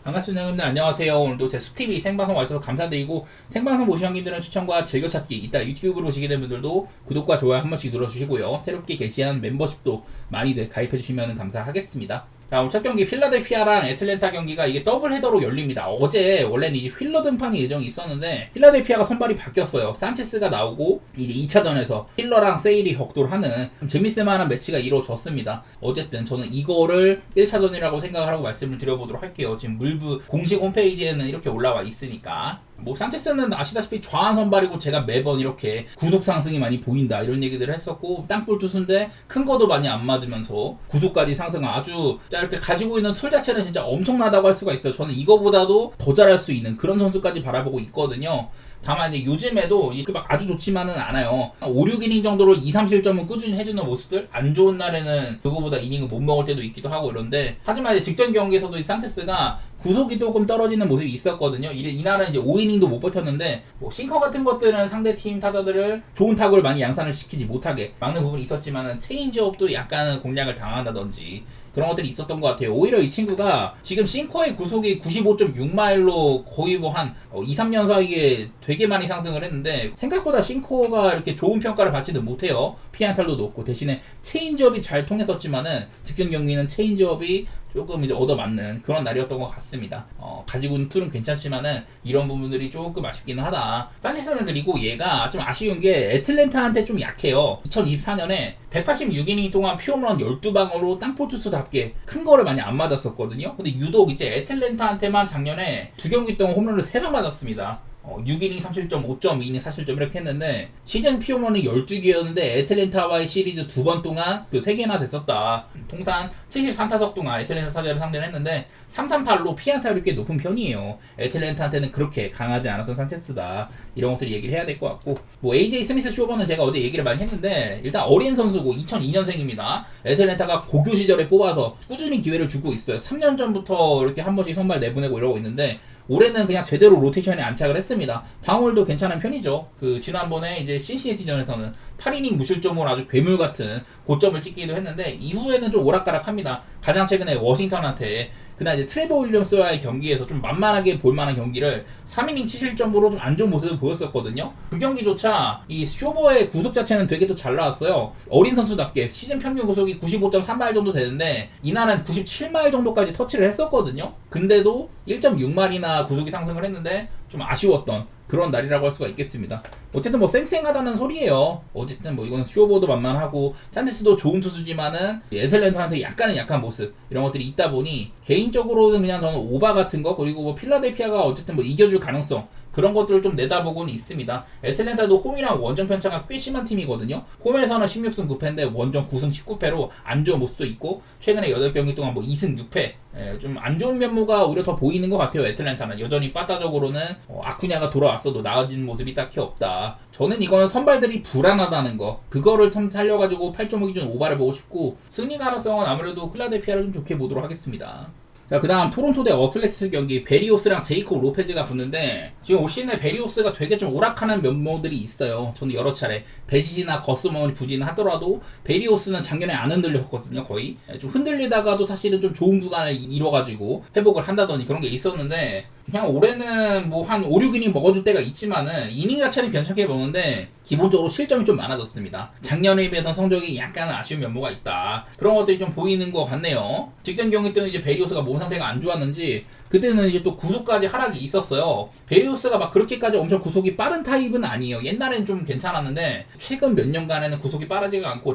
반갑습니다. 형님들 안녕하세요. 오늘도 제 숲TV 생방송 와주셔서 감사드리고, 생방송 보신 형님들은 추천과 즐겨찾기, 이따 유튜브로 보시게 된 분들도 구독과 좋아요 한 번씩 눌러주시고요. 새롭게 게시한 멤버십도 많이들 가입해주시면 감사하겠습니다. 자, 오늘 첫 경기 필라델피아랑 애틀랜타 경기가 이게 더블 헤더로 열립니다. 어제 원래는 이 휠러 등판이 예정이 있었는데 필라델피아가 선발이 바뀌었어요. 산체스가 나오고 이제 2차전에서 힐러랑 세일이 격돌을 하는 좀 재밌을만한 매치가 이루어졌습니다. 어쨌든 저는 이거를 1차전이라고 생각을 하고 말씀을 드려보도록 할게요. 지금 물브 공식 홈페이지에는 이렇게 올라와 있으니까. 뭐 산체스는 아시다시피 좌한 선발이고 제가 매번 이렇게 구속 상승이 많이 보인다 이런 얘기들을 했었고, 땅볼 투수인데 큰 거도 많이 안 맞으면서 구속까지 상승을 아주 이렇게 가지고 있는 툴 자체는 진짜 엄청나다고 할 수가 있어요. 저는 이거보다도 더 잘할 수 있는 그런 선수까지 바라보고 있거든요. 다만 이제 요즘에도 막 아주 좋지만은 않아요. 5, 6이닝 정도로 2, 3실점은 꾸준히 해주는 모습들, 안 좋은 날에는 그거보다 이닝을 못 먹을 때도 있기도 하고 이런데, 하지만 이제 직전 경기에서도 이 산체스가 구속이 조금 떨어지는 모습이 있었거든요. 이날은 이제 5이닝도 못 버텼는데, 뭐 싱커 같은 것들은 상대팀 타자들을 좋은 타구를 많이 양산을 시키지 못하게 막는 부분이 있었지만은 체인지업도 약간은 공략을 당한다든지 그런 것들이 있었던 것 같아요. 오히려 이 친구가 지금 싱커의 구속이 95.6마일로 거의 뭐 한 2, 3년 사이에 되게 많이 상승을 했는데, 생각보다 싱커가 이렇게 좋은 평가를 받지는 못해요. 피안탈도 높고, 대신에 체인지업이 잘 통했었지만은 직전 경기는 체인지업이 조금 이제 얻어맞는 그런 날이었던 것 같습니다. 가지고 있는 툴은 괜찮지만은 이런 부분들이 조금 아쉽기는 하다. 산체스는 그리고 얘가 좀 아쉬운 게 애틀랜타한테 좀 약해요. 2024년에 186이닝 동안 피홈런 12방으로 땅볼 투수답게 큰 거를 많이 안 맞았었거든요. 근데 유독 이제 애틀랜타한테만 작년에 2경기 동안 홈런을 3방 맞았습니다. 6이닝 3실점, 5.2이닝 4실점 이렇게 했는데, 시즌 피홈런이 12개였는데 애틀랜타와의 시리즈 2번 동안 그 3개나 됐었다. 통산 73타석 동안 애틀랜타 타자를 상대를 했는데 338로 피안타율이 꽤 높은 편이에요. 애틀랜타한테는 그렇게 강하지 않았던 산체스다. 이런 것들을 얘기를 해야 될 것 같고, 뭐 AJ 스미스 쇼버는 제가 어제 얘기를 많이 했는데, 일단 어린 선수고 2002년생입니다. 애틀랜타가 고교 시절에 뽑아서 꾸준히 기회를 주고 있어요. 3년 전부터 이렇게 한 번씩 선발 내보내고 이러고 있는데, 올해는 그냥 제대로 로테이션에 안착을 했습니다. 방울도 괜찮은 편이죠. 그 지난번에 이제 신시내티전에서는 8이닝 무실점으로 아주 괴물 같은 고점을 찍기도 했는데, 이후에는 좀 오락가락합니다. 가장 최근에 워싱턴한테 그날 이제 트레버 윌리엄스와의 경기에서 좀 만만하게 볼만한 경기를 3이닝 7실점으로 좀 안 좋은 모습을 보였었거든요. 그 경기조차 이 쇼버의 구속 자체는 되게 또 잘 나왔어요. 어린 선수답게 시즌 평균 구속이 95.3마일 정도 되는데 이날은 97마일 정도까지 터치를 했었거든요. 근데도 1.6마일이나 구속이 상승을 했는데 좀 아쉬웠던 그런 날이라고 할 수가 있겠습니다. 어쨌든 뭐 쌩쌩하다는 소리예요. 어쨌든 뭐 이건 쇼보도 만만하고, 산체스도 좋은 투수지만은 애틀랜타한테 약간은 약한 모습, 이런 것들이 있다 보니 개인적으로는 그냥 저는 오바 같은 거, 그리고 뭐 필라델피아가 어쨌든 뭐 이겨줄 가능성, 그런 것들을 좀 내다보고는 있습니다. 애틀랜타도 홈이랑 원정 편차가 꽤 심한 팀이거든요. 홈에서는 16승 9패인데 원정 9승 19패로 안 좋은 모습도 있고, 최근에 8경기 동안 뭐 2승 6패, 좀 안 좋은 면모가 오히려 더 보이는 것 같아요. 애틀랜타는 여전히 빠따적으로는 아쿠냐가 돌아왔어도 나아지는 모습이 딱히 없다. 저는 이거는 선발들이 불안하다는 거, 그거를 참 살려가지고 8.5 기준 오바를 보고 싶고, 승리 가능성은 아무래도 필라델피아를 좀 좋게 보도록 하겠습니다. 자, 그 다음 토론토 대 어슬렉스 경기, 베리오스랑 제이콥 로페즈가 붙는데, 지금 올 시즌에 베리오스가 되게 좀 오락하는 면모들이 있어요. 저는 여러 차례 배시지나 거스머니 부진을 하더라도 베리오스는 작년에 안 흔들렸거든요. 거의 좀 흔들리다가도 사실은 좀 좋은 구간을 이뤄가지고 회복을 한다더니 그런 게 있었는데, 그냥 올해는 뭐 한 5, 6이닝 먹어줄 때가 있지만은 이닝 자체는 괜찮게 먹는데 기본적으로 실점이 좀 많아졌습니다. 작년에 비해서 성적이 약간 아쉬운 면모가 있다. 그런 것들이 좀 보이는 것 같네요. 직전 경기 때는 이제 베리오스가 몸 상태가 안 좋았는지 그때는 이제 또 구속까지 하락이 있었어요. 베리오스가 막 그렇게까지 엄청 구속이 빠른 타입은 아니에요. 옛날엔 좀 괜찮았는데 최근 몇 년간에는 구속이 빠르지가 않고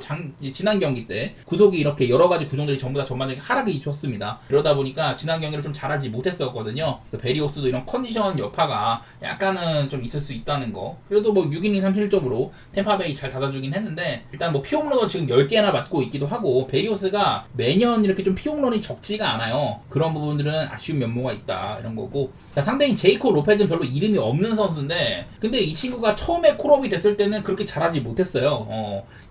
지난 경기 때 구속이 이렇게 여러 가지 구종들이 전부 다 전반적인 하락이 있었습니다. 이러다 보니까 지난 경기를 좀 잘하지 못했었거든요. 그래서 베리오스도 이런 컨디션 여파가 약간은 좀 있을 수 있다는 거. 그래도 뭐 6이닝 3실점으로 템파베이 잘 닫아주긴 했는데, 일단 뭐 피홈런은 지금 10개나 맞고 있기도 하고, 베리오스가 매년 이렇게 좀 피홈런이 적지가 않아요. 그런 부분들은 아쉬운 면모가 있다 이런 거고, 자, 상대인 제이콥 로페즈는 별로 이름이 없는 선수인데, 근데 이 친구가 처음에 콜업이 됐을 때는 그렇게 잘하지 못했어요.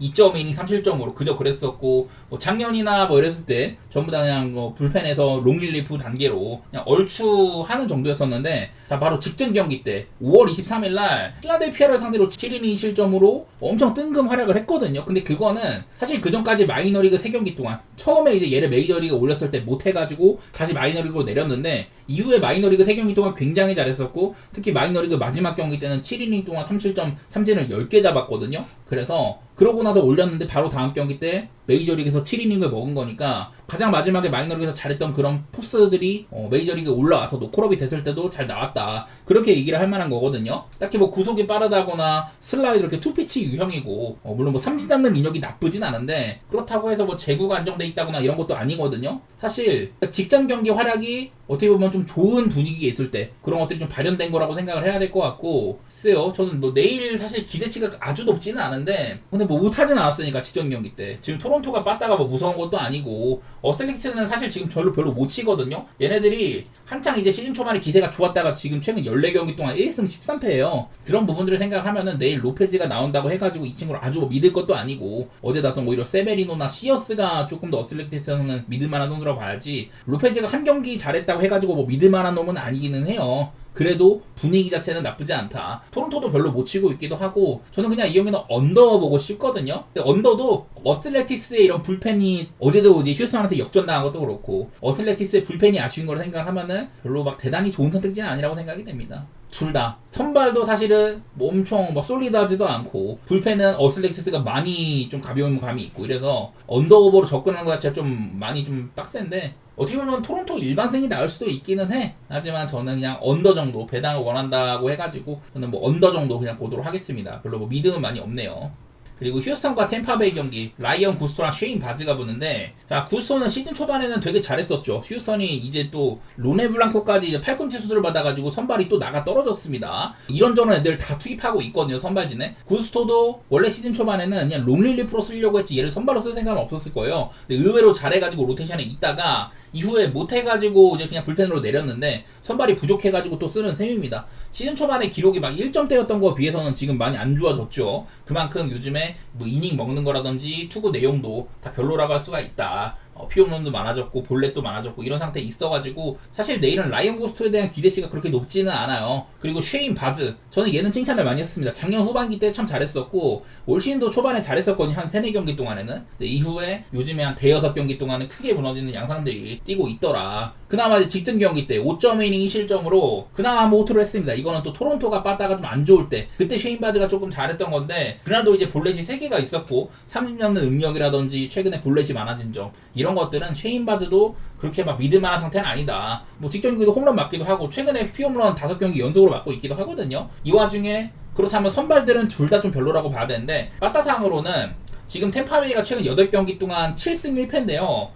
2.2이닝 3실점으로 그저 그랬었고, 뭐 작년이나 뭐 이랬을 때 전부 다 그냥 뭐 불펜에서 롱릴리프 단계로 그냥 얼추 하는 정도였었는데, 자, 바로 직전 경기 때 5월 23일 날 필라델피아를 상대로 7이닝 실점으로 엄청 뜬금 활약을 했거든요. 근데 그거는 사실 그 전까지 마이너리그 3경기 동안 처음에 이제 얘를 메이저리그 올렸을 때 못해가지고 다시 마이너리그로 내렸는데, 했는데 이후에 마이너리그 3경기 동안 굉장히 잘했었고 특히 마이너리그 마지막 경기 때는 7이닝 동안 3실점 3진을 10개 잡았거든요. 그래서 그러고 나서 올렸는데 바로 다음 경기 때 메이저리그에서 7이닝을 먹은 거니까 가장 마지막에 마이너리그에서 잘했던 그런 포스들이 메이저리그에 올라와서도 콜업이 됐을 때도 잘 나왔다. 그렇게 얘기를 할 만한 거거든요. 딱히 뭐 구속이 빠르다거나 슬라이드 이렇게 투피치 유형이고 물론 뭐 삼진 잡는 능력이 나쁘진 않은데 그렇다고 해서 뭐 제구가 안정돼 있다거나 이런 것도 아니거든요. 사실 직전 경기 활약이 어떻게 보면 좀 좋은 분위기에 있을 때 그런 것들이 좀 발현된 거라고 생각을 해야 될 것 같고 글쎄요. 저는 뭐 내일 사실 기대치가 아주 높지는 않은데 근데 뭐 못하진 않았으니까 직전 경기 때 지금 토론토가 빠따가 뭐 무서운 것도 아니고 어슬렉트는 사실 지금 별로 못 치거든요. 얘네들이 한창 이제 시즌 초반에 기세가 좋았다가 지금 최근 14경기 동안 1승 13패예요. 그런 부분들을 생각하면은 내일 로페즈가 나온다고 해가지고 이 친구를 아주 뭐 믿을 것도 아니고 어제 나왔던 오히려 세베리노나 시어스가 조금 더 어슬렉트에서는 믿을만한 선수라고 봐야지 로페즈가 한 경기 잘했다고 해가지고 뭐 믿을만한 놈은 아니기는 해요. 그래도 분위기 자체는 나쁘지 않다. 토론토도 별로 못 치고 있기도 하고 저는 그냥 이 경기는 언더 보고 싶거든요. 근데 언더도 어슬레티스의 이런 불펜이 어제도 이제 휴스턴한테 역전당한 것도 그렇고 어슬레티스의 불펜이 아쉬운 걸 생각하면은 별로 막 대단히 좋은 선택지는 아니라고 생각이 됩니다. 둘 다 선발도 사실은 뭐 엄청 막 솔리드하지도 않고 불펜은 어슬렉시스가 많이 좀 가벼운 감이 있고 이래서 언더오버로 접근하는 것 자체가 좀 많이 좀 빡센데 어떻게 보면 토론토 일반승이 나을 수도 있기는 해. 하지만 저는 그냥 언더 정도 배당을 원한다고 해가지고 저는 뭐 언더 정도 그냥 보도록 하겠습니다. 별로 뭐 믿음은 많이 없네요. 그리고 휴스턴과 템파베이 경기 라이언 구스토랑 쉐인 바즈가 보는데 자 구스토는 시즌 초반에는 되게 잘했었죠. 휴스턴이 이제 또 로네 블랑코까지 이제 팔꿈치 수술을 받아가지고 선발이 또 나가 떨어졌습니다. 이런저런 애들 다 투입하고 있거든요. 선발진에. 구스토도 원래 시즌 초반에는 그냥 롱릴리프로 쓰려고 했지 얘를 선발로 쓸 생각은 없었을 거예요. 근데 의외로 잘해가지고 로테이션에 있다가 이후에 못해가지고 이제 그냥 불펜으로 내렸는데 선발이 부족해가지고 또 쓰는 셈입니다. 시즌 초반에 기록이 막 1점대였던 거에 비해서는 지금 많이 안 좋아졌죠. 그만큼 요즘에 뭐 이닝 먹는 거라든지 투구 내용도 다 별로라고 할 수가 있다. 피홈런도 많아졌고 볼넷도 많아졌고 이런 상태에 있어가지고 사실 내일은 라이언 구스토에 대한 기대치가 그렇게 높지는 않아요. 그리고 쉐인 바즈 저는 얘는 칭찬을 많이 했습니다. 작년 후반기 때 참 잘했었고 올 시즌도 초반에 잘했었거든요. 한 3-4경기 동안에는. 근데 이후에 요즘에 한 5-6경기 동안은 크게 무너지는 양상들이 띄고 있더라. 그나마 이제 직전 경기 때 5.1이닝 실점으로 그나마 한번 호투를 했습니다. 이거는 또 토론토가 빠따가 좀 안 좋을 때 그때 쉐인 바즈가 조금 잘했던 건데 그날도 이제 볼넷이 3개가 있었고 30년 능력이라든지 최근에 볼넷이 많아진 점 이런 것들은 쉐인 바즈도 그렇게 막 믿을만한 상태는 아니다. 뭐 직전 경기도 홈런 맞기도 하고 최근에 피홈런 5경기 연속으로 맞고 있기도 하거든요. 이 와중에 그렇다면 선발들은 둘 다 좀 별로라고 봐야 되는데 빠따상으로는 지금 템파베이가 최근 8경기 동안 7승 1패인데요.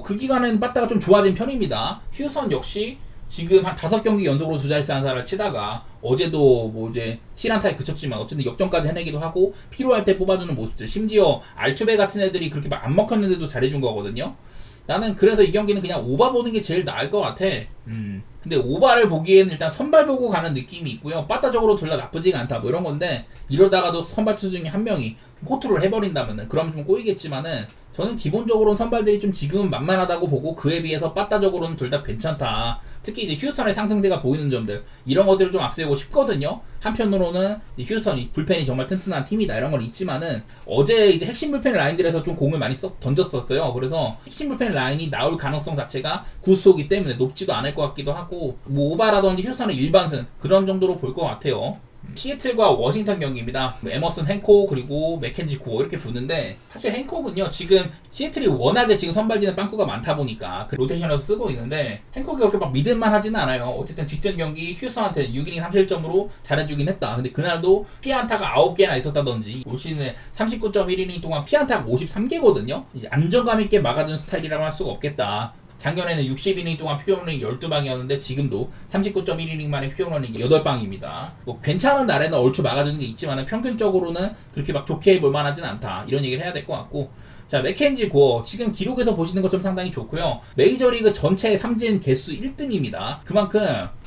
그 기간에는 빠따가 좀 좋아진 편입니다. 휴스턴 역시 지금 한 5경기 연속으로 두 자릿수 안타를 치다가 어제도 뭐 이제 7안타에 그쳤지만 어쨌든 역전까지 해내기도 하고 필요할 때 뽑아주는 모습들 심지어 알투베 같은 애들이 그렇게 막 안 먹혔는데도 잘해준 거거든요. 나는 그래서 이 경기는 그냥 오바 보는 게 제일 나을 것 같아. 근데 오바를 보기에는 일단 선발 보고 가는 느낌이 있고요. 빠따적으로 둘 다 나쁘지가 않다 뭐 이런 건데 이러다가도 선발 투수 중에 한 명이 호투를 해버린다면은 그럼 좀 꼬이겠지만은 저는 기본적으로는 선발들이 좀 지금은 만만하다고 보고 그에 비해서 빠따적으로는 둘 다 괜찮다. 특히 이제 휴스턴의 상승세가 보이는 점들 이런 것들을 좀 앞세우고 싶거든요. 한편으로는 휴스턴이 불펜이 정말 튼튼한 팀이다 이런 건 있지만은 어제 이제 핵심 불펜 라인들에서 좀 공을 많이 던졌었어요. 그래서 핵심 불펜 라인이 나올 가능성 자체가 구수이기 때문에 높지도 않을 것 같기도 하고 뭐 오바라든지 휴스턴의 일반승 그런 정도로 볼 것 같아요. 시애틀과 워싱턴 경기입니다. 에머슨 행콕 그리고 맥켄지 고어 이렇게 붙는데 사실 행콕은요 지금 시애틀이 워낙에 지금 선발진에 빵꾸가 많다 보니까 그 로테이션에서 쓰고 있는데 행콕이 그렇게 막 믿을만 하지는 않아요. 어쨌든 직전 경기 휴스턴한테 6이닝 3실점으로 잘해주긴 했다. 근데 그날도 피안타가 9개나 있었다든지 올 시즌에 39.1이닝 동안 피안타가 53개거든요. 이제 안정감 있게 막아준 스타일이라고 할 수가 없겠다. 작년에는 60이닝 동안 피홈런이 12방이었는데 지금도 39.1이닝 만에 피홈런이 8방입니다. 뭐 괜찮은 날에는 얼추 막아주는 게 있지만 평균적으로는 그렇게 막 좋게 볼만 하진 않다. 이런 얘기를 해야 될 것 같고 자 맥켄지 고어 지금 기록에서 보시는 것처럼 상당히 좋고요. 메이저리그 전체 삼진 개수 1등입니다. 그만큼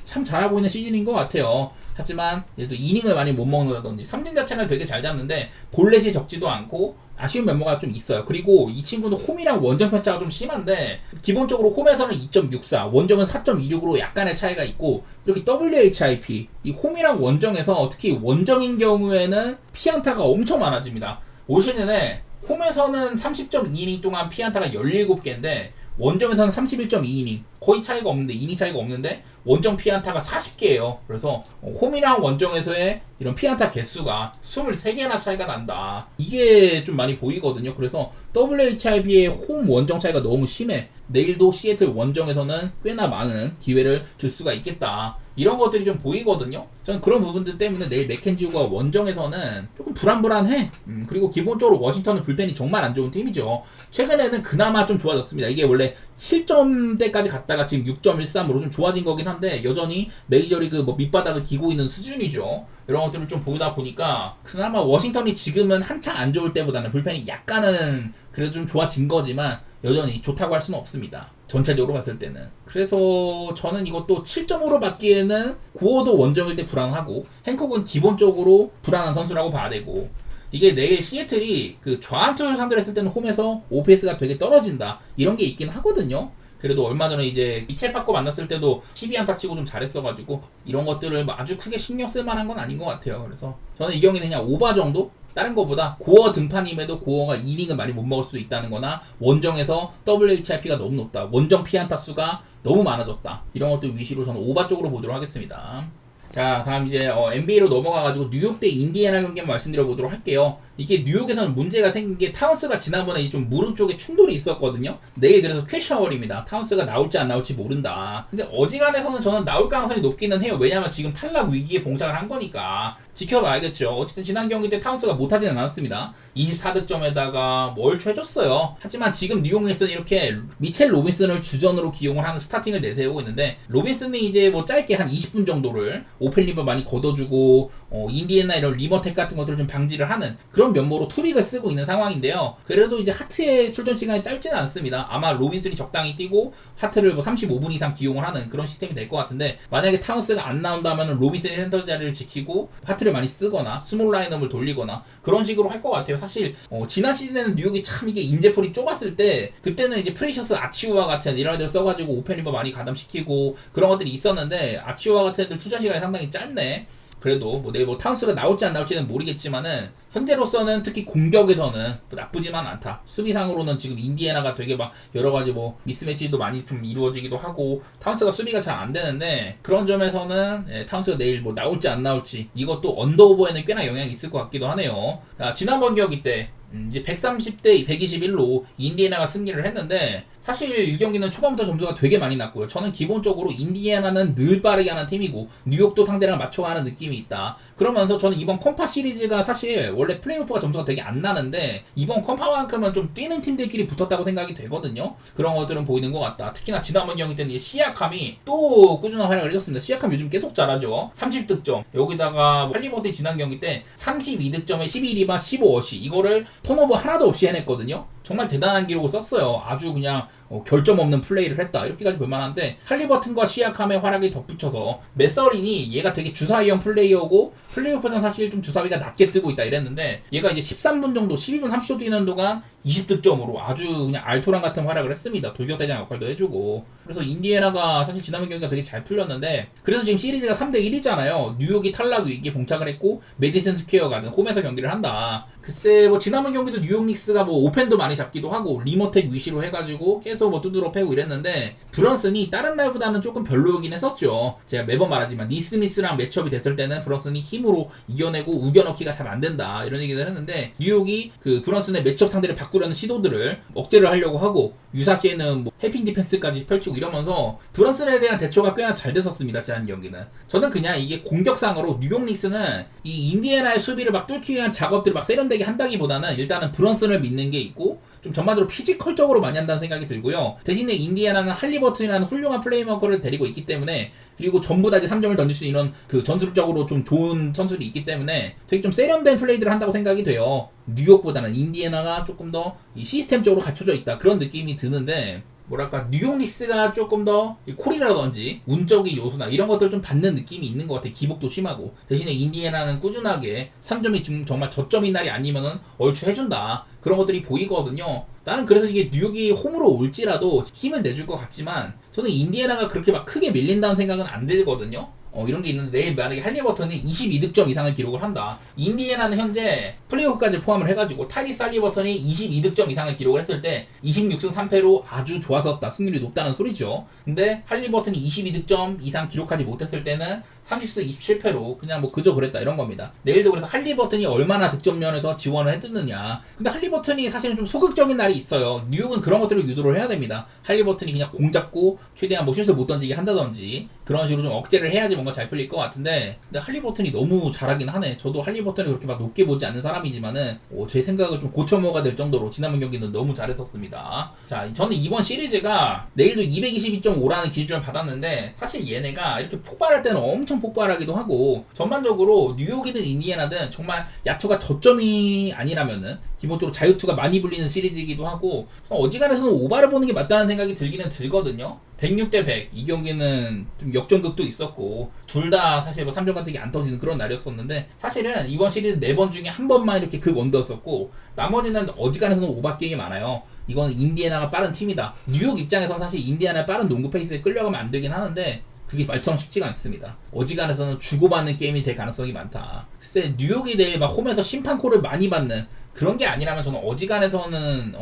참 잘하고 있는 시즌인 것 같아요. 하지만 얘도 이닝을 많이 못 먹는다든지 삼진 자체는 되게 잘 잡는데 볼넷이 적지도 않고 아쉬운 면모가 좀 있어요. 그리고 이 친구는 홈이랑 원정 편차가 좀 심한데 기본적으로 홈에서는 2.64 원정은 4.26으로 약간의 차이가 있고 이렇게 WHIP 이 홈이랑 원정에서 특히 원정인 경우에는 피안타가 엄청 많아집니다. 올 시즌에 홈에서는 30.2이닝 동안 피안타가 17개인데 원정에서는 31.2이닝 거의 차이가 없는데, 이닝 차이가 없는데 원정 피안타가 40개예요. 그래서 홈이랑 원정에서의 이런 피안타 개수가 23개나 차이가 난다. 이게 좀 많이 보이거든요. 그래서 WHIP의 홈 원정 차이가 너무 심해. 내일도 시애틀 원정에서는 꽤나 많은 기회를 줄 수가 있겠다. 이런 것들이 좀 보이거든요. 저는 그런 부분들 때문에 내일 맥켄지우가 원정에서는 조금 불안불안해. 그리고 기본적으로 워싱턴은 불펜이 정말 안 좋은 팀이죠. 최근에는 그나마 좀 좋아졌습니다. 이게 원래 7점대까지 갔다가 지금 6.13으로 좀 좋아진 거긴 한데 여전히 메이저리그 뭐 밑바닥을 기고 있는 수준이죠. 이런 것들을 좀 보다 보니까 그나마 워싱턴이 지금은 한창 안 좋을 때보다는 불펜이 약간은 그래도 좀 좋아진 거지만 여전히 좋다고 할 수는 없습니다. 전체적으로 봤을 때는. 그래서 저는 이것도 7.5로 받기에는 구호도 원정일 때 불안하고 행콕은 기본적으로 불안한 선수라고 봐야 되고 이게 내일 시애틀이 그 좌완투를 상대로 했을 때는 홈에서 OPS가 되게 떨어진다 이런 게 있긴 하거든요. 그래도 얼마 전에 이제 미첼 파커 만났을 때도 12안타 치고 좀 잘했어가지고 이런 것들을 아주 크게 신경 쓸 만한 건 아닌 것 같아요. 그래서 저는 이 경기는 그냥 오바 정도? 다른 거보다 고어 등판임에도 고어가 이닝을 많이 못 먹을 수도 있다는 거나 원정에서 WHIP가 너무 높다. 원정 피안타 수가 너무 많아졌다. 이런 것들 위시로 저는 오바 쪽으로 보도록 하겠습니다. 자, 다음 이제 NBA로 넘어가가지고 뉴욕 대 인디애나 경기 한번 말씀드려보도록 할게요. 이게 뉴욕에서는 문제가 생긴 게 타운스가 지난번에 좀 무릎 쪽에 충돌이 있었거든요. 내일 그래서 퀘셔월입니다. 타운스가 나올지 안 나올지 모른다. 근데 어지간해서는 저는 나올 가능성이 높기는 해요. 왜냐면 지금 탈락 위기에 봉착을 한 거니까 지켜봐야겠죠. 어쨌든 지난 경기 때 타운스가 못하지는 않았습니다. 24득점에다가 얼추 해줬어요. 하지만 지금 뉴욕 닉스는 이렇게 미첼 로빈슨을 주전으로 기용을 하는 스타팅을 내세우고 있는데 로빈슨이 이제 뭐 짧게 한 20분 정도를 오펜리버 많이 걷어주고 인디애나 이런 리머텍 같은 것들을 좀 방지를 하는 그런 면모로 투빅을 쓰고 있는 상황인데요. 그래도 이제 하트의 출전 시간이 짧지는 않습니다. 아마 로빈슨이 적당히 뛰고 하트를 뭐 35분 이상 기용을 하는 그런 시스템이 될 것 같은데 만약에 타운스가 안 나온다면 로빈슨이 센터 자리를 지키고 하트를 많이 쓰거나 스몰 라인업을 돌리거나 그런 식으로 할 것 같아요. 사실 지난 시즌에는 뉴욕이 참 이게 인재풀이 좁았을 때 그때는 이제 프리셔스 아치우와 같은 이런 애들 써가지고 오펜리버 많이 가담시키고 그런 것들이 있었는데 아치우와 같은 애들 출전 시간이 상당히 짧네. 그래도 뭐 내일 뭐 타운스가 나올지 안 나올지는 모르겠지만은 현재로서는 특히 공격에서는 뭐 나쁘지만 않다. 수비상으로는 지금 인디애나가 되게 막 여러 가지 뭐 미스매치도 많이 좀 이루어지기도 하고 타운스가 수비가 잘 안 되는데 그런 점에서는 타운스가 내일 뭐 나올지 안 나올지 이것도 언더오버에는 꽤나 영향이 있을 것 같기도 하네요. 자, 지난번 경기 때 이제 130대 121로 인디애나가 승리를 했는데 사실 이 경기는 초반부터 점수가 되게 많이 났고요. 저는 기본적으로 인디애나는 늘 빠르게 하는 팀이고 뉴욕도 상대랑 맞춰가는 느낌이 있다. 그러면서 저는 이번 컴파 시리즈가 사실 원래 플레이오프가 점수가 되게 안 나는데 이번 컴파만큼은 좀 뛰는 팀들끼리 붙었다고 생각이 되거든요. 그런 것들은 보이는 것 같다. 특히나 지난번 경기 때는 시아캄이 또 꾸준한 활약을 해줬습니다. 시아캄 요즘 계속 잘하죠. 30득점 여기다가 할리버튼이 지난 경기 때 32득점에 11리바 15어시 이거를 턴오버 하나도 없이 해냈거든요. 정말 대단한 기록을 썼어요. 아주 그냥 결점 없는 플레이를 했다. 이렇게까지 볼만한데 할리버튼과 시아캄의 활약이 덧붙여서 메서린이 얘가 되게 주사위형 플레이어고 플레이오프에서는 사실 좀 주사위가 낮게 뜨고 있다 이랬는데 얘가 이제 13분 정도 12분 30초 뛰는 동안 20득점으로 아주 그냥 알토란 같은 활약을 했습니다. 돌격대장 역할도 해주고 그래서 인디애나가 사실 지난번 경기가 되게 잘 풀렸는데 그래서 지금 시리즈가 3대1이잖아요. 뉴욕이 탈락 위기에 봉착을 했고 메디슨 스퀘어 가든 홈에서 경기를 한다. 글쎄 뭐 지난번 경기도 뉴욕 닉스가 뭐 오펜도 많이 잡기도 하고 리모텍 위시로 해가지고 계속 뭐 두드러 패고 이랬는데 브런슨이 다른 날보다는 조금 별로이긴 했었죠. 제가 매번 말하지만 니스미스랑 매치업이 됐을 때는 브런슨이 힘으로 이겨내고 우겨넣기가 잘 안 된다 이런 얘기를 했는데 뉴욕이 그 브런슨의 매치업 상대를 바꾸려는 시도들을 억제를 하려고 하고 유사시에는 뭐 해핑 디펜스까지 펼치고 이러면서 브런슨에 대한 대처가 꽤나 잘 됐었습니다. 지난 경기는 저는 그냥 이게 공격상으로 뉴욕 닉스는 이 인디애나의 수비를 막 뚫기 위한 작업들을 막 세련되게 한다기보다는 일단은 브런슨을 믿는 게 있고 좀 전반적으로 피지컬적으로 많이 한다는 생각이 들고요. 대신에 인디애나는 할리버튼이라는 훌륭한 플레이메이커를 데리고 있기 때문에 그리고 전부 다 이제 3점을 던질 수 있는 그 전술적으로 좀 좋은 선수들이 있기 때문에 되게 좀 세련된 플레이들을 한다고 생각이 돼요. 뉴욕보다는 인디애나가 조금 더 이 시스템적으로 갖춰져 있다 그런 느낌이 드는데 뭐랄까 뉴욕 닉스가 조금 더 콜이라든지 운적인 요소나 이런 것들 좀 받는 느낌이 있는 것 같아요. 기복도 심하고 대신에 인디애나는 꾸준하게 3점이 지금 정말 저점인 날이 아니면은 얼추 해준다 그런 것들이 보이거든요. 나는 그래서 이게 뉴욕이 홈으로 올지라도 힘을 내줄 것 같지만 저는 인디애나가 그렇게 막 크게 밀린다는 생각은 안 들거든요. 이런 게 있는데 내일 만약에 할리버턴이 22득점 이상을 기록을 한다. 인디애나는 현재 플레이오프까지 포함을 해가지고 타이리스 할리버턴이 22득점 이상을 기록을 했을 때 26승 3패로 아주 좋았었다. 승률이 높다는 소리죠. 근데 할리버턴이 22득점 이상 기록하지 못했을 때는 30승 27패로 그냥 뭐 그저 그랬다 이런 겁니다. 내일도 그래서 할리버턴이 얼마나 득점면에서 지원을 해두느냐. 근데 할리버턴이 사실은 좀 소극적인 날이 있어요. 뉴욕은 그런 것들을 유도를 해야 됩니다. 할리버턴이 그냥 공 잡고 최대한 뭐 슛을 못 던지게 한다든지 그런 식으로 좀 억제를 해야지 뭔가 잘 풀릴 것 같은데, 근데 할리버턴이 너무 잘하긴 하네. 저도 할리버턴을 그렇게 막 높게 보지 않는 사람이지만은 제 생각을 좀 고쳐먹어야 될 정도로 지난번 경기는 너무 잘했었습니다. 자, 저는 이번 시리즈가 내일도 222.5라는 기준을 받았는데 사실 얘네가 이렇게 폭발할 때는 엄청 폭발하기도 하고 전반적으로 뉴욕이든 인디애나든 정말 야투가 저점이 아니라면은 기본적으로 자유투가 많이 불리는 시리즈이기도 하고 어지간해서는 오바를 보는 게 맞다는 생각이 들기는 들거든요. 106대 100 이 경기는 좀 역전극도 있었고 둘 다 사실 뭐 3점 같은 게 안 터지는 그런 날이었었는데 사실은 이번 시리즈 4번 중에 한 번만 이렇게 극 언더였었고 나머지는 어지간해서는 오바 게임이 많아요. 이건 인디애나가 빠른 팀이다. 뉴욕 입장에서는 사실 인디애나의 빠른 농구 페이스에 끌려가면 안 되긴 하는데 그게 말처럼 쉽지가 않습니다. 어지간해서는 주고받는 게임이 될 가능성이 많다. 글쎄 뉴욕이 내일 막 홈에서 심판콜을 많이 받는 그런 게 아니라면 저는 어지간해서는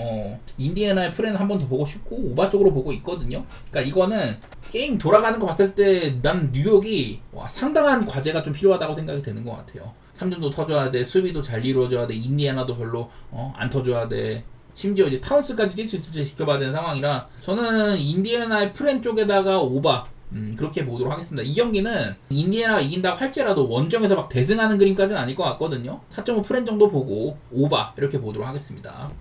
인디애나의 플랜을 한 번 더 보고 싶고 오바 쪽으로 보고 있거든요. 그러니까 이거는 게임 돌아가는 거 봤을 때 난 뉴욕이 상당한 과제가 좀 필요하다고 생각이 되는 것 같아요. 3점도 터져야 돼, 수비도 잘 이루어져야 돼, 인디애나도 별로 안 터져야 돼. 심지어 이제 타운스까지 뛸 수 있을지 지켜봐야 되는 상황이라 저는 인디애나의 플랜 쪽에다가 오바 그렇게 보도록 하겠습니다. 이 경기는 인디애나가 이긴다고 할지라도 원정에서 막 대승하는 그림까지는 아닐 것 같거든요. 4.5 프렌 정도 보고 오바 이렇게 보도록 하겠습니다.